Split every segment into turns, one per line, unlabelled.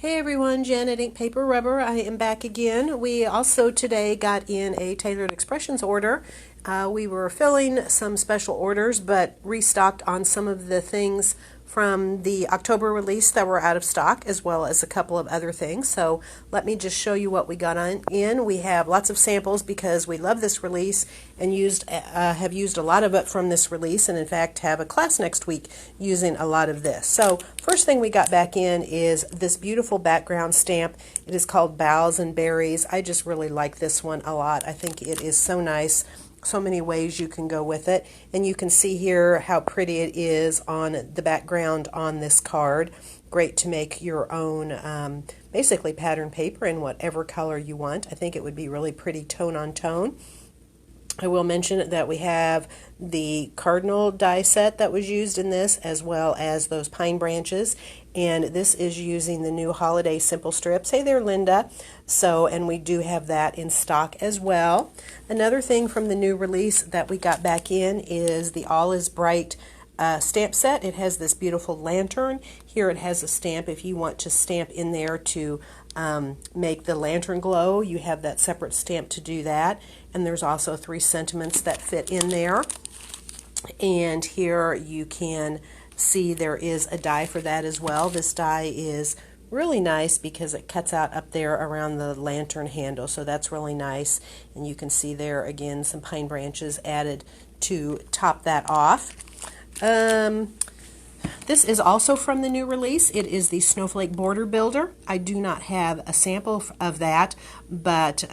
Hey everyone, Janet Ink Paper Rubber. I am back again. We also today got in a Tailored Expressions order. We were filling some special orders but restocked on some of the things from the October release that were out of stock, as well as a couple of other things. So let me just show you what we got in. We have lots of samples because we love this release and have used a lot of it from this release, and in fact have a class next week using a lot of this. So first thing we got back in is this beautiful background stamp. It is called Boughs and Berries. I just really like this one a lot. I think it is so nice. So many ways you can go with it, and you can see here how pretty it is on the background on this card. Great to make your own basically pattern paper in whatever color you want. I think it would be really pretty tone on tone. I will mention that we have the cardinal die set that was used in this, as well as those pine branches, and this is using the new holiday simple strips. Hey there, Linda. And we do have that in stock as well. Another thing from the new release that we got back in is the All Is Bright stamp set. It has this beautiful lantern. Here it has a stamp if you want to stamp in there to make the lantern glow. You have that separate stamp to do that. And there's also 3 sentiments that fit in there. And here you can see there is a die for that as well. This die is really nice because it cuts out up there around the lantern handle, so that's really nice. And you can see there again some pine branches added to top that off. This is also from the new release. It is the Snowflake Border Builder. I do not have a sample of that, but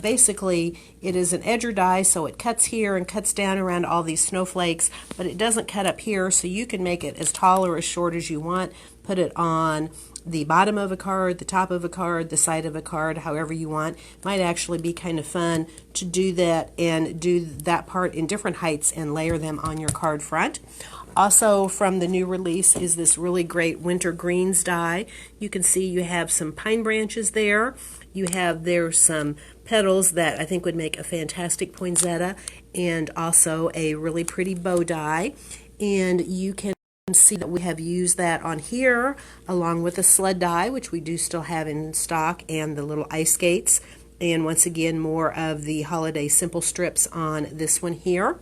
basically it is an edger die, so it cuts here and cuts down around all these snowflakes, but it doesn't cut up here, so you can make it as tall or as short as you want. Put it on the bottom of a card, the top of a card, the side of a card, however you want. Might actually be kind of fun to do that and do that part in different heights and layer them on your card front. Also from the new release is this really great winter greens die. You can see you have some pine branches there. You have there some petals that I think would make a fantastic poinsettia, and also a really pretty bow die. And you can see that we have used that on here along with a Sled Die, which we do still have in stock, and the little ice skates. And once again, more of the holiday simple strips on this one here.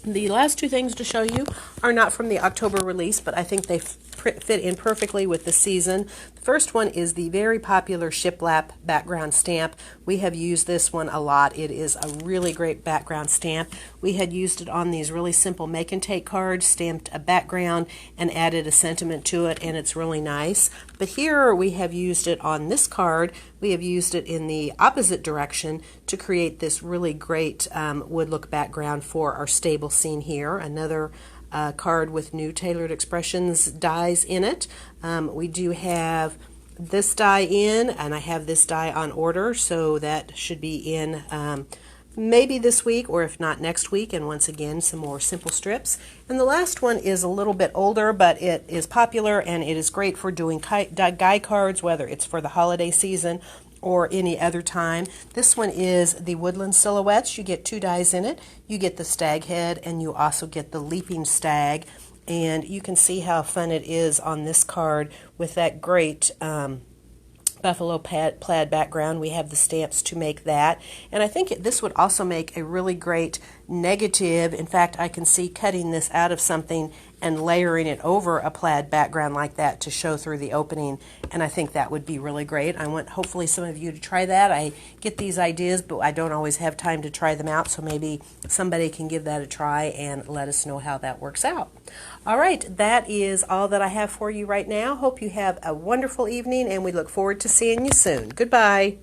The last 2 things to show you are not from the October release, but I think they fit in perfectly with the season. The first one is the very popular Shiplap background stamp. We have used this one a lot. It is a really great background stamp. We had used it on these really simple make and take cards, stamped a background and added a sentiment to it, and it's really nice. But here we have used it on this card. We have used it in the opposite direction to create this really great wood look background for our stable scene here. Another card with new Tailored Expressions dies in it. We do have this die in, and I have this die on order, so that should be in maybe this week, or if not next week. And once again, some more simple strips. And the last one is a little bit older, but it is popular and it is great for doing guy cards, whether it's for the holiday season or any other time. This one is the Woodland Silhouettes. You get 2 dies in it. You get the stag head, and you also get the leaping stag. And you can see how fun it is on this card with that great buffalo plaid background. We have the stamps to make that. And I think this would also make a really great negative. In fact, I can see cutting this out of something and layering it over a plaid background like that to show through the opening, and I think that would be really great. I want hopefully some of you to try that. I get these ideas, but I don't always have time to try them out, so maybe somebody can give that a try and let us know how that works out. All right, that is all that I have for you right now. Hope you have a wonderful evening, and we look forward to seeing you soon. Goodbye.